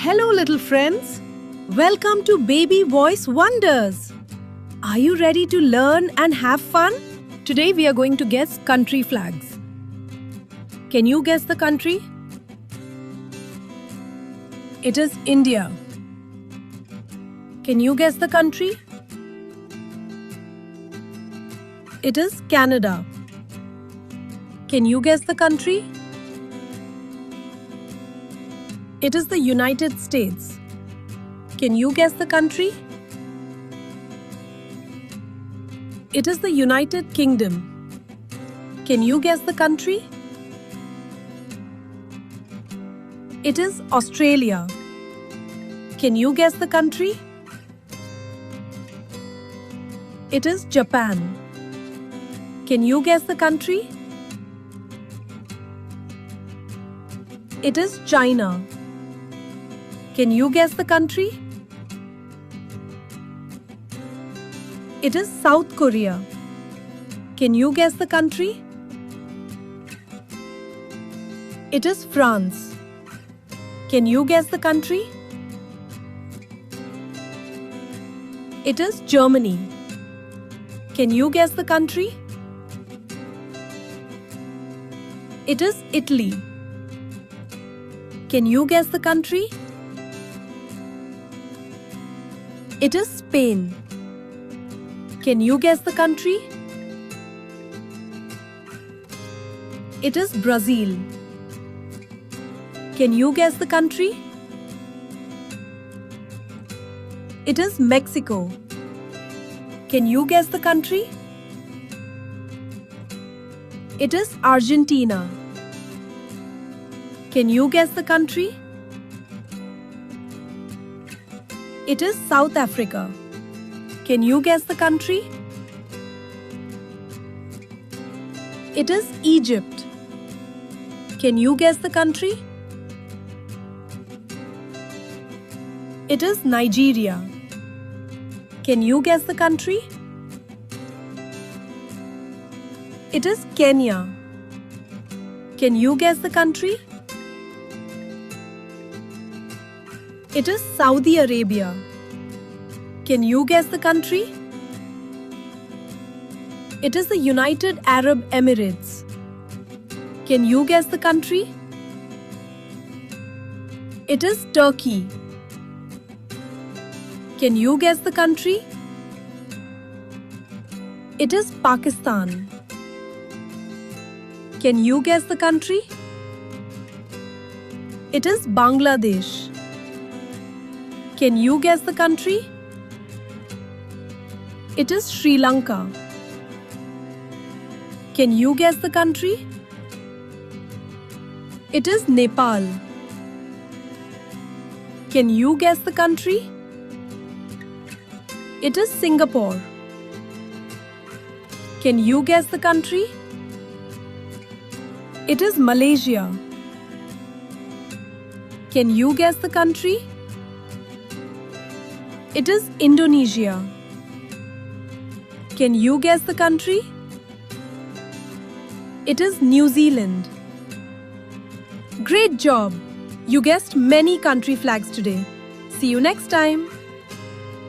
Hello, little friends. Welcome to Baby Voice Wonders. Are you ready to learn and have fun? Today we are going to guess country flags. Can you guess the country? It is India. Can you guess the country? It is Canada. Can you guess the country? It is the United States. Can you guess the country? It is the United Kingdom. Can you guess the country? It is Australia. Can you guess the country? It is Japan. Can you guess the country? It is China. Can you guess the country? It is South Korea. Can you guess the country? It is France. Can you guess the country? It is Germany. Can you guess the country? It is Italy. Can you guess the country? It is Spain. Can you guess the country? It is Brazil. Can you guess the country? It is Mexico. Can you guess the country? It is Argentina. Can you guess the country? It is South Africa. Can you guess the country? It is Egypt. Can you guess the country? It is Nigeria. Can you guess the country? It is Kenya. Can you guess the country? It is Saudi Arabia. Can you guess the country? It is the United Arab Emirates. Can you guess the country? It is Turkey. Can you guess the country? It is Pakistan. Can you guess the country? It is Bangladesh. Can you guess the country? It is Sri Lanka. Can you guess the country? It is Nepal. Can you guess the country? It is Singapore. Can you guess the country? It is Malaysia. Can you guess the country? It is Indonesia. Can you guess the country? It is New Zealand. Great job! You guessed many country flags today. See you next time.